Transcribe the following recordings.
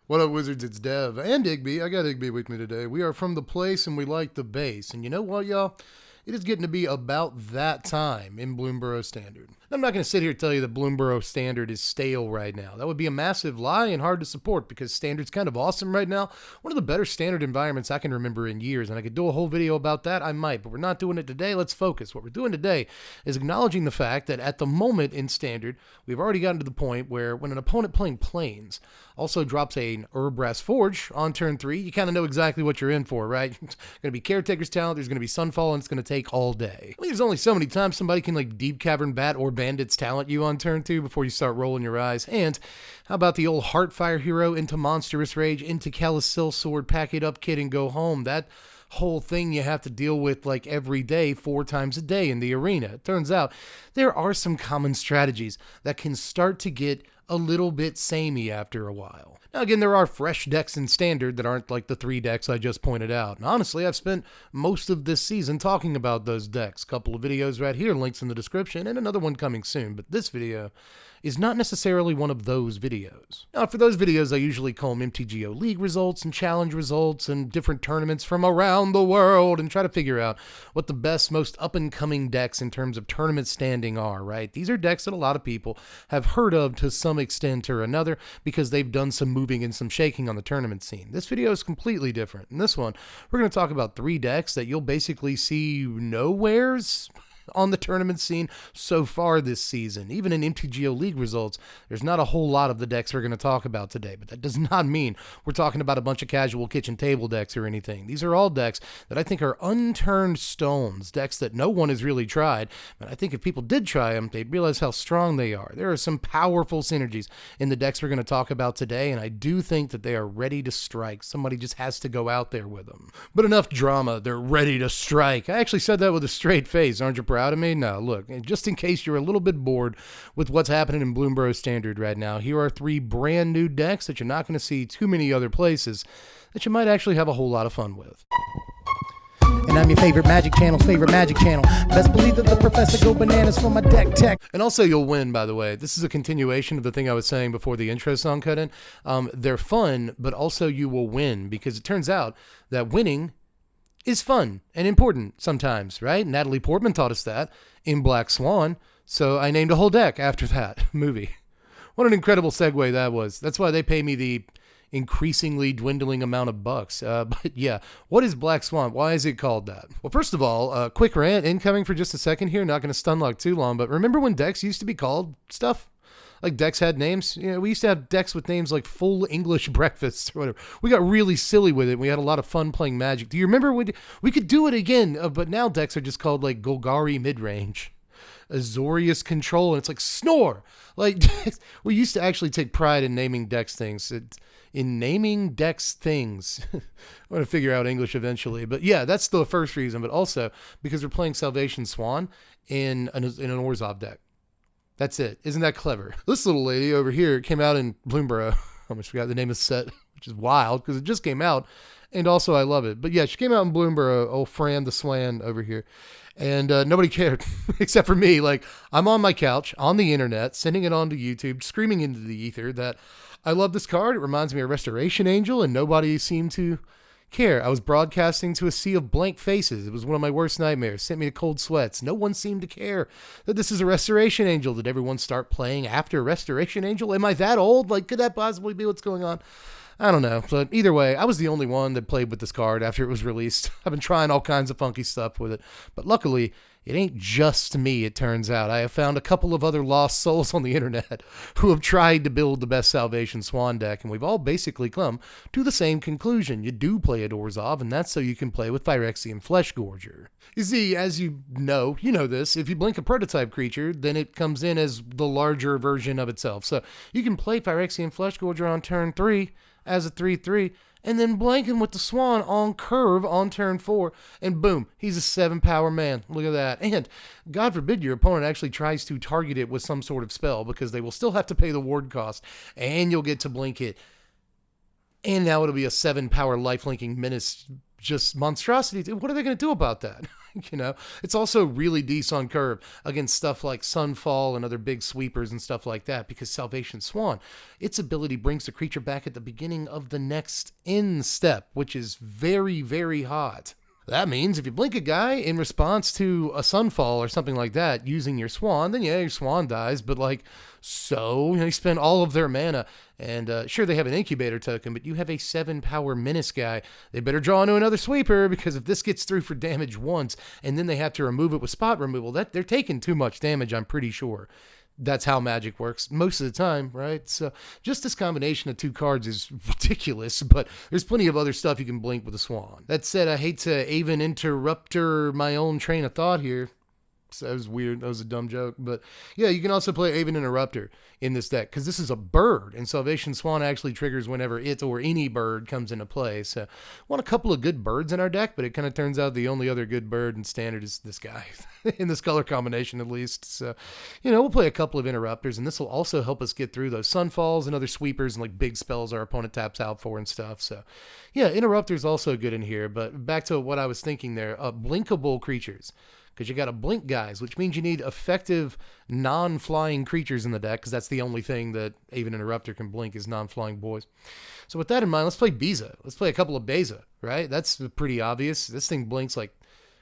What up, Wizards? It's Dev and Igby. I got Igby with me today. We are from the place and we like the base. And you know what, y'all? It is getting to be about that time in Bloomburrow Standard. I'm not going to sit here and tell you that Bloomburrow Standard is stale right now. That would be a massive lie and hard to support because Standard's kind of awesome right now. One of the better Standard environments I can remember in years, and I could do a whole video about that. I might, but we're not doing it today. Let's focus. What we're doing today is acknowledging the fact that at the moment in Standard, we've already gotten to the point where when an opponent playing Plains also drops an Urbrass Forge on turn 3, you kind of know exactly what you're in for, right? It's going to be Caretaker's Talent, there's going to be Sunfall, and it's going to take all day. I mean, there's only so many times somebody can like Deep Cavern Bat or Bandit's Talent you on turn 2 before you start rolling your eyes. And how about the old Heartfire Hero into Monstrous Rage, into Calisil Sword, pack it up, kid, and go home? That whole thing you have to deal with like every day, 4 times a day in the arena. It turns out there are some common strategies that can start to get a little bit samey after a while. Now again, there are fresh decks in Standard that aren't like the 3 decks I just pointed out. And honestly, I've spent most of this season talking about those decks. A couple of videos right here, links in the description, and another one coming soon. But this video is not necessarily one of those videos. Now, for those videos, I usually comb MTGO League results and challenge results and different tournaments from around the world and try to figure out what the best, most up-and-coming decks in terms of tournament standing are, right? These are decks that a lot of people have heard of to some extent or another because they've done some moving and some shaking on the tournament scene. This video is completely different. In this one, we're going to talk about 3 decks that you'll basically see nowheres on the tournament scene so far this season. Even in MTGO League results, there's not a whole lot of the decks we're going to talk about today, but that does not mean we're talking about a bunch of casual kitchen table decks or anything. These are all decks that I think are unturned stones, decks that no one has really tried, but I think if people did try them, they'd realize how strong they are. There are some powerful synergies in the decks we're going to talk about today, and I do think that they are ready to strike. Somebody just has to go out there with them. But enough drama, they're ready to strike. I actually said that with a straight face, aren't you proud of me? No, look, just in case you're a little bit bored with what's happening in Bloomburrow Standard right now, here are 3 brand new decks that you're not going to see too many other places that you might actually have a whole lot of fun with. And I'm your favorite Magic Channel's favorite Magic Channel. Best believe that the professor go bananas for my deck tech. And also you'll win, by the way. This is a continuation of the thing I was saying before the intro song cut in. They're fun, but also you will win because it turns out that winning is fun and important sometimes, right? Natalie Portman taught us that in Black Swan, so I named a whole deck after that movie. What an incredible segue that was. That's why they pay me the increasingly dwindling amount of bucks. But yeah, what is Black Swan? Why is it called that? Well, first of all, quick rant incoming for just a second here. Not going to stun lock too long, but remember when decks used to be called stuff? Like decks had names. You know, we used to have decks with names like Full English Breakfast or whatever. We got really silly with it. We had a lot of fun playing Magic. Do you remember when we could do it again? But now decks are just called like Golgari Midrange, Azorius Control, and it's like Snore. Like we used to actually take pride in naming decks things. In naming decks things. I'm going to figure out English eventually. But yeah, that's the first reason. But also because we're playing Salvation Swan in an Orzhov deck. That's it. Isn't that clever? This little lady over here came out in Bloomburrow. I almost forgot the name of the set, which is wild because it just came out. And also I love it. But yeah, she came out in Bloomburrow, old Fran the Swan over here. And nobody cared except for me. Like I'm on my couch on the internet, sending it onto YouTube, screaming into the ether that I love this card. It reminds me of Restoration Angel, and nobody seemed to care. I was broadcasting to a sea of blank faces. It was one of my worst nightmares. Sent me to cold sweats. No one seemed to care that this is a Restoration Angel. Did everyone start playing after Restoration Angel? Am I that old? Like, could that possibly be what's going on? I don't know. But either way, I was the only one that played with this card after it was released. I've been trying all kinds of funky stuff with it. But luckily, it ain't just me, it turns out. I have found a couple of other lost souls on the internet who have tried to build the best Salvation Swan deck, and we've all basically come to the same conclusion. You do play a Orzhov, and that's so you can play with Phyrexian Fleshgorger. You see, as you know this, if you blink a prototype creature, then it comes in as the larger version of itself. So you can play Phyrexian Fleshgorger on turn 3 as a 3/3, and then blank him with the Swan on curve on turn 4, and boom, he's a 7-power man. Look at that. And God forbid your opponent actually tries to target it with some sort of spell, because they will still have to pay the ward cost, and you'll get to blink it. And now it'll be a 7-power lifelinking menace, just monstrosity. What are they going to do about that? It's also really decent on curve against stuff like Sunfall and other big sweepers and stuff like that, because Salvation Swan, its ability brings the creature back at the beginning of the next end step, which is very, very hot. That means if you blink a guy in response to a Sunfall or something like that using your Swan, then yeah, your Swan dies, but you spend all of their mana, and sure, they have an Incubator token, but you have a 7-power Menace guy. They better draw into another Sweeper, because if this gets through for damage once, and then they have to remove it with spot removal, they're taking too much damage, I'm pretty sure. That's how Magic works most of the time, right? So just this combination of 2 cards is ridiculous, but there's plenty of other stuff you can blink with a Swan. That said, I hate to even interrupter my own train of thought here. So that was weird. That was a dumb joke. But yeah, you can also play Aven Interrupter in this deck, because this is a bird, and Salvation Swan actually triggers whenever it or any bird comes into play. So want a couple of good birds in our deck, but it kind of turns out the only other good bird in Standard is this guy, in this color combination at least. So, we'll play a couple of Interrupters, and this will also help us get through those Sunfalls and other sweepers and big spells our opponent taps out for and stuff. So yeah, Interrupter's also good in here. But back to what I was thinking there, blinkable creatures. Because you got to blink guys, which means you need effective non-flying creatures in the deck, because that's the only thing that Aven Interrupter can blink is non-flying boys. So with that in mind, let's play Beza. Let's play a couple of Beza, right? That's pretty obvious. This thing blinks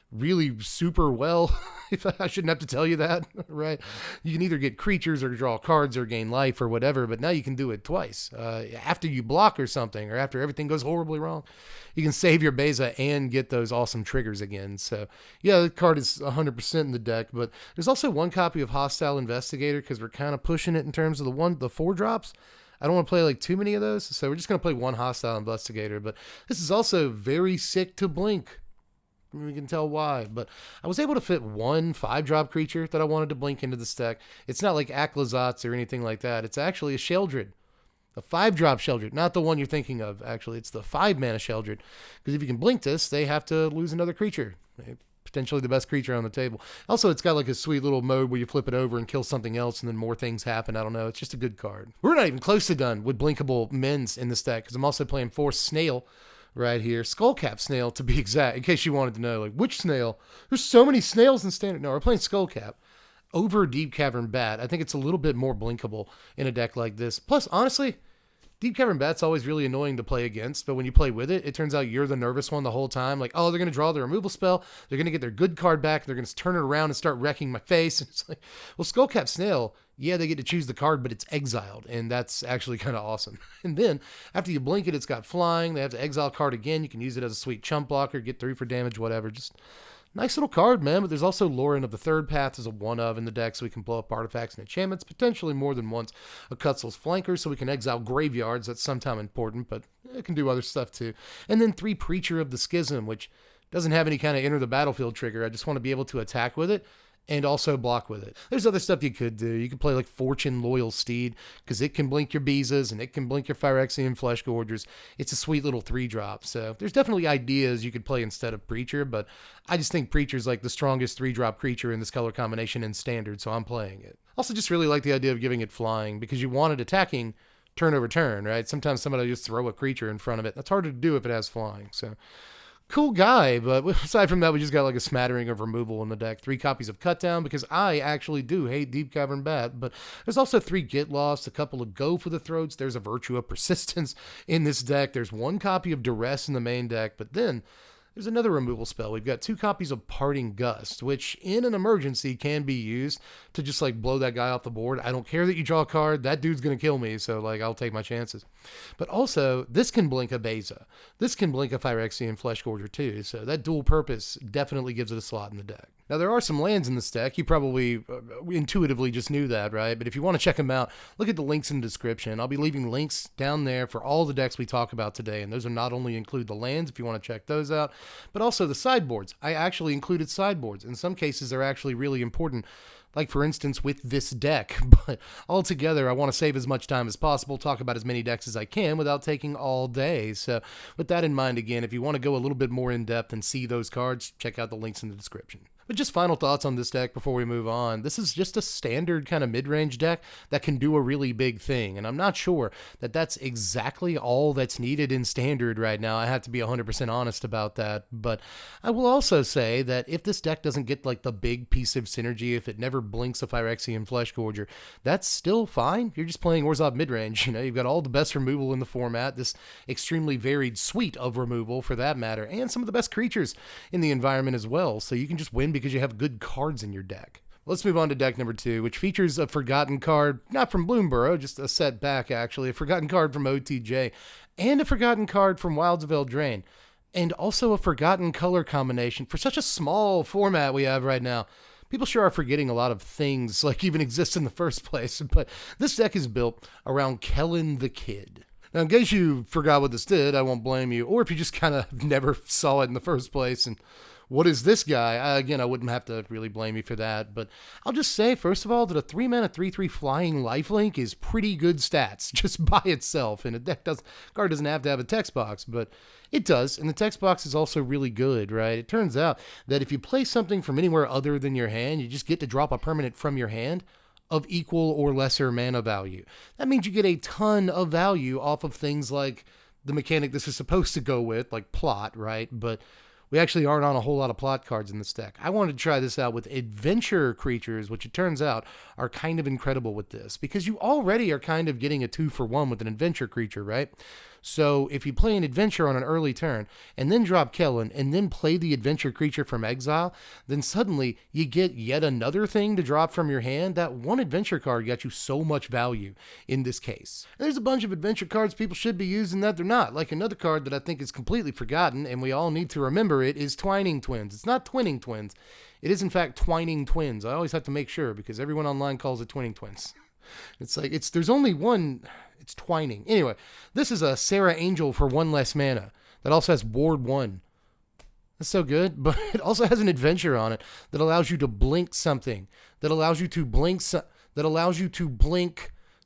really super well, if I shouldn't have to tell you that, right? You can either get creatures or draw cards or gain life or whatever, but now you can do it twice. After you block or something, or after everything goes horribly wrong, you can save your Beza and get those awesome triggers again. So yeah, the card is 100% in the deck, but there's also 1 copy of Hostile Investigator, because we're kind of pushing it in terms of the 4 drops. I don't want to play too many of those, so we're just going to play 1 Hostile Investigator, but this is also very sick to blink. We can tell why, but I was able to fit 1 5-drop creature that I wanted to blink into this deck. It's not like Aklazats or anything like that. It's actually a Sheldred, a 5-drop Sheldred, not the one you're thinking of. Actually, it's the 5-mana Sheldred, because if you can blink this, they have to lose another creature, potentially the best creature on the table. Also, it's got a sweet little mode where you flip it over and kill something else, and then more things happen. I don't know. It's just a good card. We're not even close to done with blinkable Mens in this deck, because I'm also playing Force Snail right here. Skullcap Snail, to be exact, in case you wanted to know, which snail? There's so many snails in Standard. No, we're playing Skullcap over Deep Cavern Bat. I think it's a little bit more blinkable in a deck like this. Plus, honestly, Deep Cavern Bat's always really annoying to play against, but when you play with it, it turns out you're the nervous one the whole time. They're going to draw the removal spell, they're going to get their good card back, they're going to turn it around and start wrecking my face. And it's well, Skullcap Snail, yeah, they get to choose the card, but it's exiled, and that's actually kind of awesome. And then, after you blink it, it's got flying, they have to exile card again, you can use it as a sweet chump blocker, get 3 for damage, whatever, just nice little card, man. But there's also Lauren of the Third Path as a 1-of in the deck, so we can blow up artifacts and enchantments, potentially more than once. A Cutsel's Flanker, so we can exile graveyards. That's sometime important, but it can do other stuff too. And then 3 Preacher of the Schism, which doesn't have any kind of enter the battlefield trigger. I just want to be able to attack with it and also block with it. There's other stuff you could do. You could play Fortune Loyal Steed, because it can blink your Bezas and it can blink your Phyrexian Flesh Gorgers. It's a sweet little 3-drop. So there's definitely ideas you could play instead of Preacher, but I just think Preacher's the strongest 3-drop creature in this color combination in Standard, so I'm playing it. Also just really like the idea of giving it flying, because you want it attacking turn over turn, right? Sometimes somebody just throw a creature in front of it. That's harder to do if it has flying, so cool guy. But aside from that, we just got a smattering of removal in the deck. 3 copies of Cutdown, because I actually do hate Deep Cavern Bat, but there's also 3 Get Lost, a couple of Go for the Throats. There's a Virtue of Persistence in this deck. There's 1 copy of Duress in the main deck, but then there's another removal spell. We've got 2 copies of Parting Gust, which in an emergency can be used to just blow that guy off the board. I don't care that you draw a card. That dude's going to kill me, so I'll take my chances. But also, this can blink a Beza. This can blink a Phyrexian Flesh Gorger too, so that dual purpose definitely gives it a slot in the deck. Now, there are some lands in this deck. You probably intuitively just knew that, right? But if you want to check them out, look at the links in the description. I'll be leaving links down there for all the decks we talk about today, and those will not only include the lands, if you want to check those out, but also the sideboards. I actually included sideboards. In some cases, they're actually really important, like for instance with this deck. But altogether, I want to save as much time as possible, talk about as many decks as I can without taking all day. So with that in mind, again, if you want to go a little bit more in depth and see those cards, check out the links in the description. But just final thoughts on this deck before we move on. This is just a standard kind of mid-range deck that can do a really big thing, and I'm not sure that that's exactly all that's needed in standard right now. I have to be 100% honest about that, but I will also say that if this deck doesn't get like the big piece of synergy, if it never blinks a Phyrexian Fleshgorger, that's still fine. You're just playing Orzhov mid-range. You know, you've got all the best removal in the format, this extremely varied suite of removal for that matter, and some of the best creatures in the environment as well, so you can just win because you have good cards in your deck. Let's move on to deck number 2, which features a forgotten card, not from Bloomburrow, just a set back actually, a forgotten card from OTJ, and a forgotten card from Wilds of Eldraine, and also a forgotten color combination for such a small format we have right now. People sure are forgetting a lot of things like even exist in the first place, but this deck is built around Kellen the Kid. Now, in case you forgot what this did, I won't blame you, or if you just kind of never saw it in the first place and what is this guy? Again, I wouldn't have to really blame you for that, but I'll just say, first of all, that a 3-mana 3/3 flying lifelink is pretty good stats just by itself, and card doesn't have to have a text box, but it does, and the text box is also really good, right? It turns out that if you play something from anywhere other than your hand, you just get to drop a permanent from your hand of equal or lesser mana value. That means you get a ton of value off of things like the mechanic this is supposed to go with, like plot, right? But we actually aren't on a whole lot of plot cards in this deck. I wanted to try this out with adventure creatures, which it turns out are kind of incredible with this, because you already are kind of getting a 2-for-1 with an adventure creature, right? So if you play an adventure on an early turn, and then drop Kellen, and then play the adventure creature from exile, then suddenly you get yet another thing to drop from your hand. That one adventure card got you so much value in this case. And there's a bunch of adventure cards people should be using that they're not. Like another card that I think is completely forgotten, and we all need to remember it, is Twining Twins. It's not Twinning Twins. It is in fact Twining Twins. I always have to make sure, because everyone online calls it Twinning Twins. It's like, there's only one, it's Twining. Anyway, this is a Sarah Angel for 1 less mana that also has Ward 1. That's so good, but it also has an adventure on it that allows you to blink something, that allows you to blink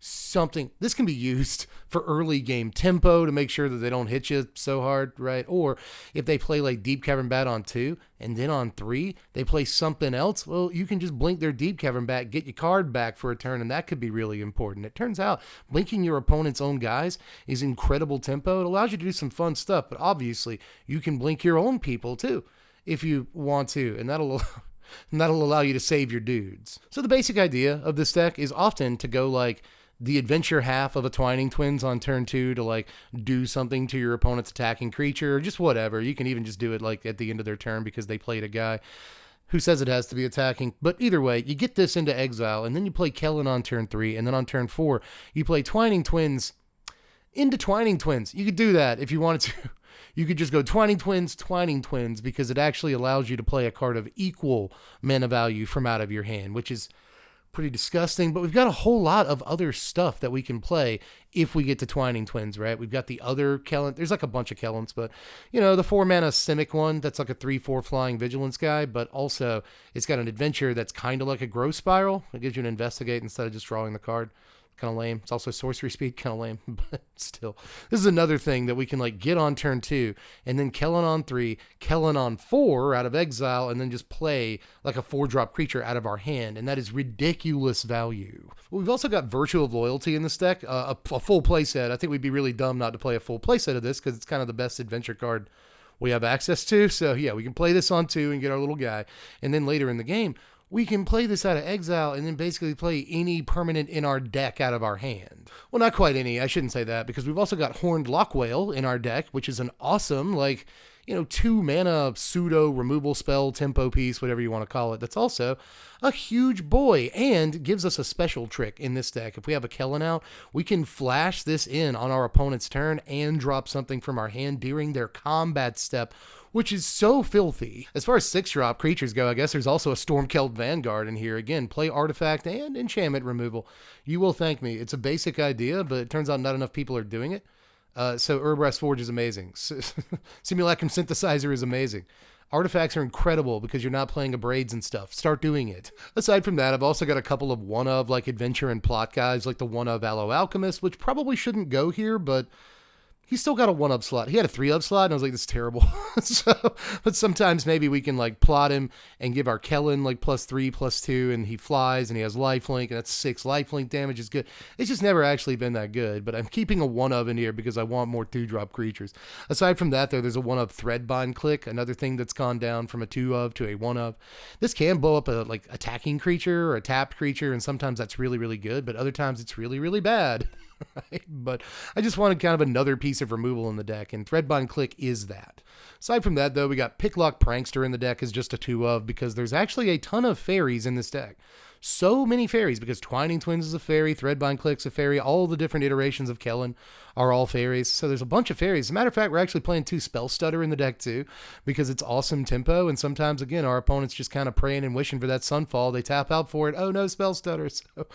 something. This can be used for early game tempo to make sure that they don't hit you so hard, right? Or if they play like Deep Cavern Bat on 2 and then on 3 they play something else, well, you can just blink their Deep Cavern Bat, get your card back for a turn, and that could be really important. It turns out blinking your opponent's own guys is incredible tempo. It allows you to do some fun stuff, but obviously you can blink your own people too if you want to, and that'll allow you to save your dudes. So the basic idea of this deck is often to go like the adventure half of a Twining Twins on turn 2 to like do something to your opponent's attacking creature, or just whatever. You can even just do it like at the end of their turn because they played a guy who says it has to be attacking. But either way, you get this into exile, and then you play Kellen on turn 3, and then on turn 4, you play Twining Twins into Twining Twins. You could do that if you wanted to. You could just go Twining Twins, because it actually allows you to play a card of equal mana value from out of your hand, which is pretty disgusting, but we've got a whole lot of other stuff that we can play if we get to Twining Twins, right? We've got the other Kellen. There's like a bunch of Kellens, but you know, the 4-mana Simic one, that's like a 3/4 flying vigilance guy, but also it's got an adventure that's kind of like a growth spiral. It gives you an investigate instead of just drawing the card. Kind of lame. It's also sorcery speed, kind of lame, but still. This is another thing that we can like get on turn 2, and then Kellen on 3, Kellen on 4 out of exile, and then just play like a 4-drop creature out of our hand, and that is ridiculous value. We've also got Virtue of Loyalty in this deck, a full playset. I think we'd be really dumb not to play a full playset of this, because it's kind of the best adventure card we have access to. So yeah, we can play this on 2 and get our little guy, and then later in the game, we can play this out of exile and then basically play any permanent in our deck out of our hand. Well, not quite any. I shouldn't say that, because we've also got Horned Lockwhale in our deck, which is an awesome, 2-mana pseudo removal spell, tempo piece, whatever you want to call it. That's also a huge boy and gives us a special trick in this deck. If we have a Kellen out, we can flash this in on our opponent's turn and drop something from our hand during their combat step, which is so filthy. As far as 6-drop creatures go, I guess there's also a Stormkeld Vanguard in here. Again, play artifact and enchantment removal. You will thank me. It's a basic idea, but it turns out not enough people are doing it. So Urbrass Forge is amazing. Simulacrum Synthesizer is amazing. Artifacts are incredible because you're not playing Abrades and stuff. Start doing it. Aside from that, I've also got a couple of one-of adventure and plot guys, like the one-of Aloe Alchemist, which probably shouldn't go here, but He's still got a 1-up slot. He had a 3-up slot, and I was like, this is terrible. But sometimes maybe we can like plot him and give our Kellen like +3, +2, and he flies and he has lifelink, and that's 6 lifelink damage is good. It's just never actually been that good, but I'm keeping a 1-up in here because I want more 2-drop creatures. Aside from that, though, there's a 1-up Threadbind Click, another thing that's gone down from a 2-up to a 1-up. This can blow up a like attacking creature or a tapped creature, and sometimes that's really, really good, but other times it's really, really bad. Right? But I just wanted kind of another piece of removal in the deck, and Threadbind Click is that. Aside from that, though, we got Picklock Prankster in the deck as just a 2-of, because there's actually a ton of fairies in this deck. So many fairies, because Twining Twins is a fairy, Threadbind Click's a fairy, all the different iterations of Kellen are all fairies. So there's a bunch of fairies. As a matter of fact, we're actually playing 2 Spell Stutter in the deck too, because it's awesome tempo, and sometimes, again, our opponent's just kind of praying and wishing for that Sunfall. They tap out for it. Oh no, Spell Stutter. So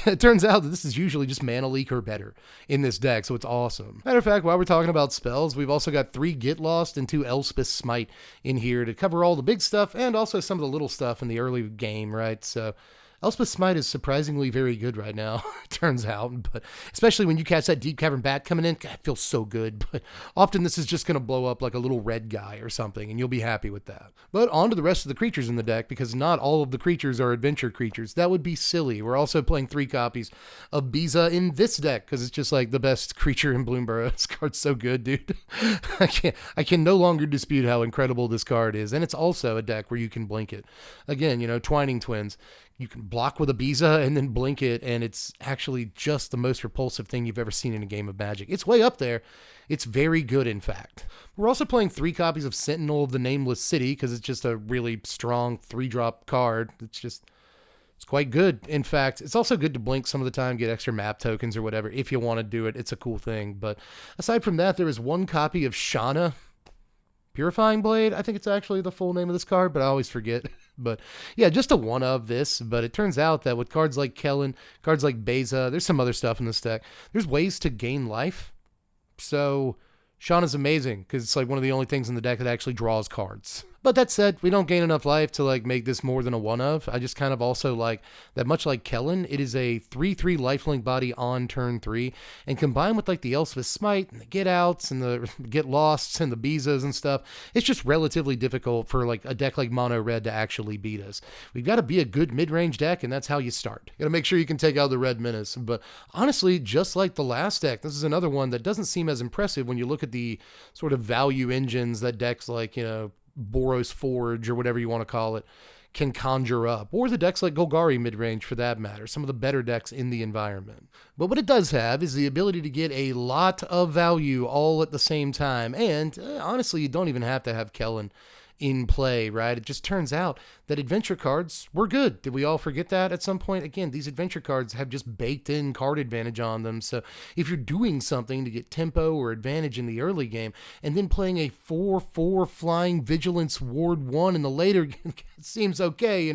it turns out that this is usually just Mana Leak or better in this deck, so it's awesome. Matter of fact, while we're talking about spells, we've also got 3 Get Lost and 2 Elspeth Smite in here to cover all the big stuff and also some of the little stuff in the early game, right? So Elspeth Smite is surprisingly very good right now, it turns out, but especially when you catch that Deep Cavern Bat coming in, God, it feels so good, but often this is just going to blow up like a little red guy or something, and you'll be happy with that. But on to the rest of the creatures in the deck, because not all of the creatures are adventure creatures. That would be silly. We're also playing 3 copies of Biza in this deck, because it's just like the best creature in Bloomburrow. This card's so good, dude. I can no longer dispute how incredible this card is, and it's also a deck where you can blink it. Again, Twining Twins. You can block with a Biza and then blink it, and it's actually just the most repulsive thing you've ever seen in a game of Magic. It's way up there. It's very good, in fact. We're also playing 3 copies of Sentinel of the Nameless City, because it's just a really strong 3-drop card. It's quite good. In fact, it's also good to blink some of the time, get extra map tokens or whatever. If you want to do it, it's a cool thing. But aside from that, there is 1 copy of Shauna Purifying Blade. I think it's actually the full name of this card, but I always forget. But yeah, just a 1-of this. But it turns out that with cards like Kellen, cards like Beza, there's some other stuff in this deck. There's ways to gain life. So Shauna's amazing, because it's like one of the only things in the deck that actually draws cards. But that said, we don't gain enough life to like make this more than a 1-of. I just kind of also like that, much like Kellen, it is a 3/3 lifelink body on turn 3, and combined with like the Elspeth Smite and the Get Outs and the Get Losts and the Bizas and stuff, it's just relatively difficult for like a deck like Mono Red to actually beat us. We've got to be a good mid-range deck, and that's how you start. You got to make sure you can take out the Red Menace. But honestly, just like the last deck, this is another one that doesn't seem as impressive when you look at the sort of value engines that decks like, Boros Forge or whatever you want to call it can conjure up, or the decks like Golgari midrange for that matter, some of the better decks in the environment. But what it does have is the ability to get a lot of value all at the same time, and honestly, you don't even have to have Kellen in play, right? It just turns out that adventure cards were good. Did we all forget that at some point? Again, these adventure cards have just baked in card advantage on them. So if you're doing something to get tempo or advantage in the early game, and then playing a 4/4 flying vigilance ward 1 in the later game, it seems okay,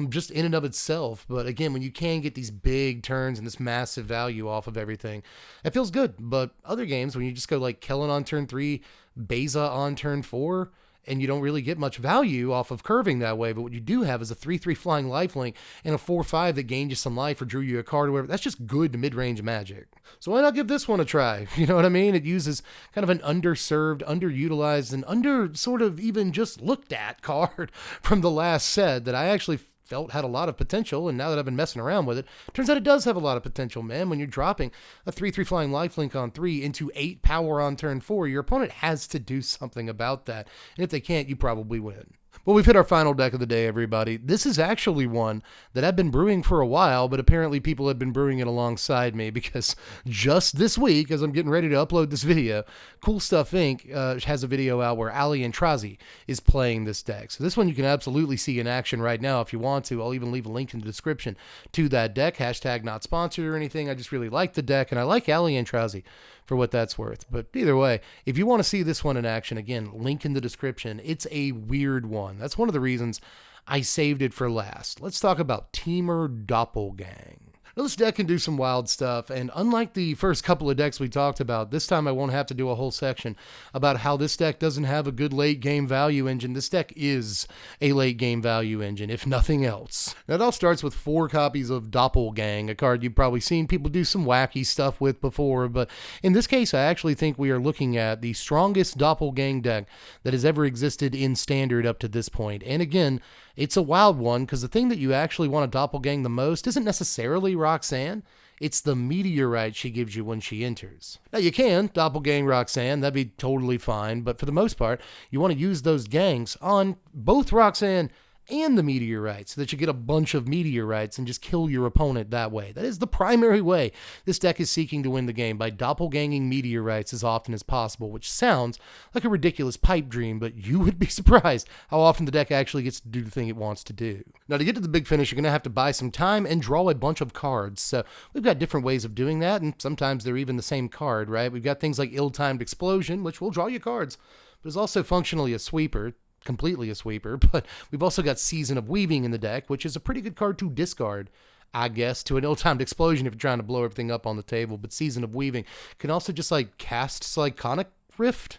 just in and of itself. But again, when you can get these big turns and this massive value off of everything, it feels good. But other games, when you just go like Kellen on turn 3, Beza on turn 4, and you don't really get much value off of curving that way, but what you do have is a 3/3 flying lifelink and a 4/5 that gained you some life or drew you a card or whatever. That's just good mid-range Magic. So why not give this one a try? You know what I mean? It uses kind of an underserved, underutilized, and under sort of even just looked at card from the last set that I actually felt had a lot of potential, and now that I've been messing around with it, turns out it does have a lot of potential, man. When you're dropping a 3/3 flying lifelink on 3 into 8 power on turn 4, your opponent has to do something about that, and if they can't, you probably win. Well, we've hit our final deck of the day, everybody. This is actually one that I've been brewing for a while, but apparently people have been brewing it alongside me, because just this week, as I'm getting ready to upload this video, Cool Stuff Inc. Has a video out where Ali Antrazi is playing this deck. So this one you can absolutely see in action right now if you want to. I'll even leave a link in the description to that deck. Hashtag not sponsored or anything. I just really like the deck, and I like Ali Antrazi for what that's worth. But either way, if you want to see this one in action, again, link in the description. It's a weird one. That's one of the reasons I saved it for last. Let's talk about Teamer Doppelgang. Well, this deck can do some wild stuff, and unlike the first couple of decks we talked about, this time I won't have to do a whole section about how this deck doesn't have a good late game value engine. This deck is a late game value engine, if nothing else. Now, it all starts with 4 copies of Doppelgang, a card you've probably seen people do some wacky stuff with before, but in this case, I actually think we are looking at the strongest Doppelgang deck that has ever existed in Standard up to this point. And again, it's a wild one because the thing that you actually want to Doppelgang the most isn't necessarily Roxanne. It's the meteorite she gives you when she enters. Now, you can Doppelgang Roxanne. That'd be totally fine. But for the most part, you want to use those gangs on both Roxanne and the meteorites so that you get a bunch of meteorites and just kill your opponent that way. That is the primary way this deck is seeking to win the game, by doppelganging meteorites as often as possible, which sounds like a ridiculous pipe dream, but you would be surprised how often the deck actually gets to do the thing it wants to do. Now, to get to the big finish, you're going to have to buy some time and draw a bunch of cards. So we've got different ways of doing that, and sometimes they're even the same card, right? We've got things like Ill-Timed Explosion, which will draw you cards, but is also functionally a sweeper. Completely a sweeper, but we've also got Season of Weaving in the deck, which is a pretty good card to discard, I guess, to an ill-timed explosion if you're trying to blow everything up on the table. But Season of Weaving can also just like cast Cyclonic Rift.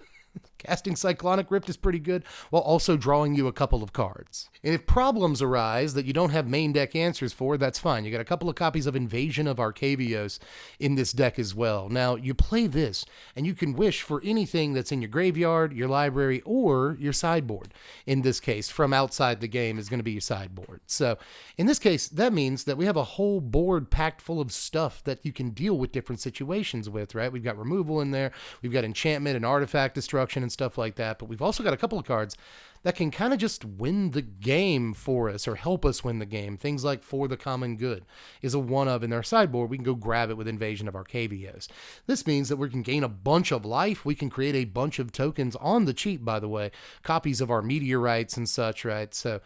Casting Cyclonic Rift is pretty good, while also drawing you a couple of cards. And if problems arise that you don't have main deck answers for, that's fine. You got a couple of copies of Invasion of Arcavios in this deck as well. Now, you play this, and you can wish for anything that's in your graveyard, your library, or your sideboard. In this case, from outside the game is going to be your sideboard. So, in this case, that means that we have a whole board packed full of stuff that you can deal with different situations with, right? We've got removal in there, we've got enchantment and artifact destruction and stuff like that, but we've also got a couple of cards that can kind of just win the game for us or help us win the game. Things like For the Common Good is a one of in our sideboard. We can go grab it with Invasion of Arcavios. This means that we can gain a bunch of life. We can create a bunch of tokens on the cheap, by the way, copies of our meteorites and such, right? So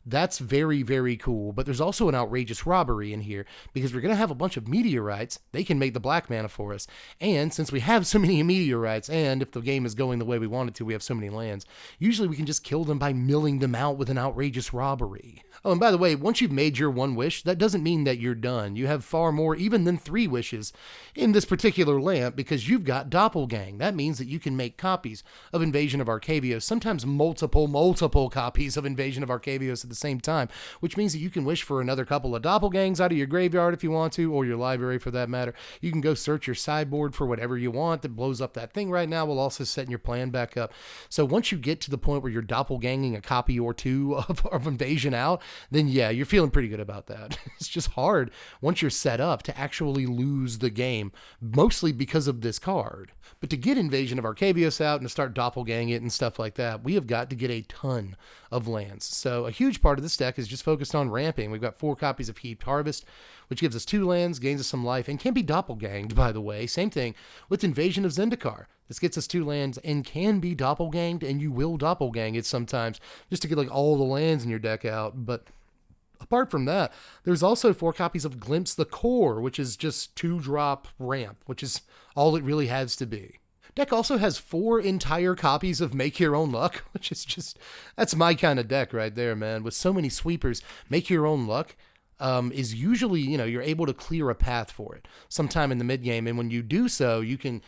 that's very, very cool. But there's also an outrageous robbery in here because we're going to have a bunch of meteorites. They can make the black mana for us. And since we have so many meteorites, and if the game is going the way we want it to, we have so many lands, usually we can just kill them by milling them out with an outrageous robbery. Oh, and by the way, once you've made your one wish, that doesn't mean that you're done. You have far more even than 3 wishes in this particular lamp because you've got Doppelgang. That means that you can make copies of Invasion of Arcavios, sometimes multiple copies of Invasion of Arcavios at the same time, which means that you can wish for another couple of Doppelgangs out of your graveyard if you want to, or your library for that matter. You can go search your sideboard for whatever you want that blows up that thing right now while also setting your plan back up. So once you get to the point where you're Doppelganging a copy or 2 of Invasion out, then yeah, you're feeling pretty good about that. It's just hard once you're set up to actually lose the game, mostly because of this card. But to get Invasion of Arcavios out and to start Doppelgang it and stuff like that, we have got to get a ton of lands. So a huge part of this deck is just focused on ramping. We've got 4 copies of Heaped Harvest, which gives us 2 lands, gains us some life, and can be Doppelganged, by the way. Same thing with Invasion of Zendikar. This gets us 2 lands and can be Doppelganged, and you will Doppelgang it sometimes just to get like all the lands in your deck out. But apart from that, there's also 4 copies of Glimpse the Core, which is just 2-drop ramp, which is all it really has to be. Deck also has 4 entire copies of Make Your Own Luck, which is just, that's my kind of deck right there, man. With so many sweepers, Make Your Own Luck is usually, you're able to clear a path for it sometime in the mid game. And when you do so, you can,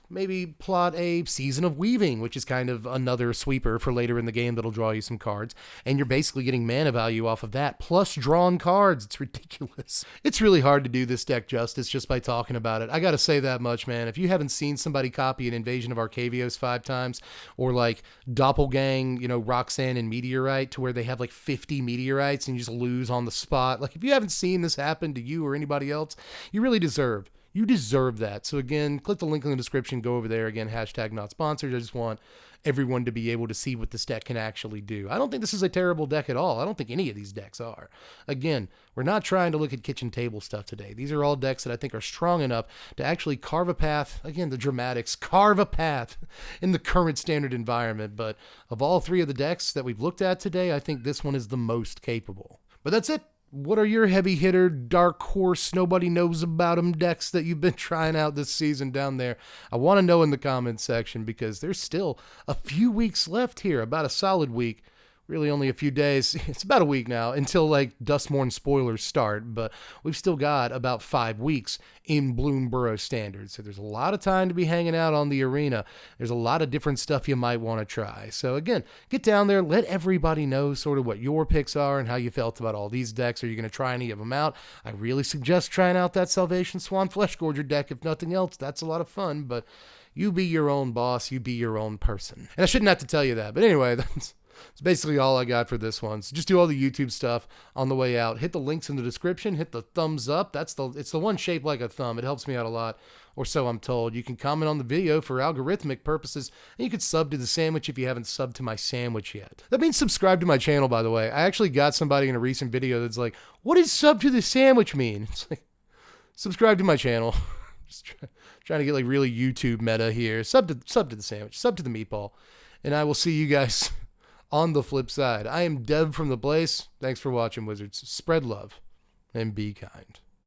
maybe plot a Season of Weaving, which is kind of another sweeper for later in the game that'll draw you some cards. And you're basically getting mana value off of that, plus drawn cards. It's ridiculous. It's really hard to do this deck justice just by talking about it. I gotta say that much, man. If you haven't seen somebody copy an Invasion of Arcavios 5 times, or like Doppelgang, Roxanne and Meteorite, to where they have like 50 meteorites and you just lose on the spot. Like, if you haven't seen this happen to you or anybody else, you really deserve that. So again, click the link in the description, go over there. Again, hashtag not sponsored. I just want everyone to be able to see what this deck can actually do. I don't think this is a terrible deck at all. I don't think any of these decks are. Again, we're not trying to look at kitchen table stuff today. These are all decks that I think are strong enough to actually carve a path. Again, the dramatics, carve a path in the current Standard environment. But of all 3 of the decks that we've looked at today, I think this one is the most capable. But that's it. What are your heavy hitter, dark horse, nobody knows about them decks that you've been trying out this season down there? I want to know in the comments section because there's still a few weeks left here, about a solid week. really only a few days. It's about a week now until like Dustmorn spoilers start, but we've still got about 5 weeks in Bloomburrow standard. So there's a lot of time to be hanging out on the arena. There's a lot of different stuff you might want to try. So again, get down there, let everybody know sort of what your picks are and how you felt about all these decks. Are you going to try any of them out? I really suggest trying out that Salvation Swan Fleshgorger deck. If nothing else, that's a lot of fun, but you be your own boss, you be your own person. And I shouldn't have to tell you that, but anyway, that's basically all I got for this one. So just do all the YouTube stuff on the way out. Hit the links in the description. Hit the thumbs up. It's the one shaped like a thumb. It helps me out a lot, or so I'm told. You can comment on the video for algorithmic purposes, and you can sub to the sandwich if you haven't subbed to my sandwich yet. That means subscribe to my channel, by the way. I actually got somebody in a recent video that's like, what does sub to the sandwich mean? It's like, subscribe to my channel. Just trying to get like really YouTube meta here. Sub to the sandwich. Sub to the meatball. And I will see you guys on the flip side. I am Dev from The Place. Thanks for watching, Wizards. Spread love and be kind.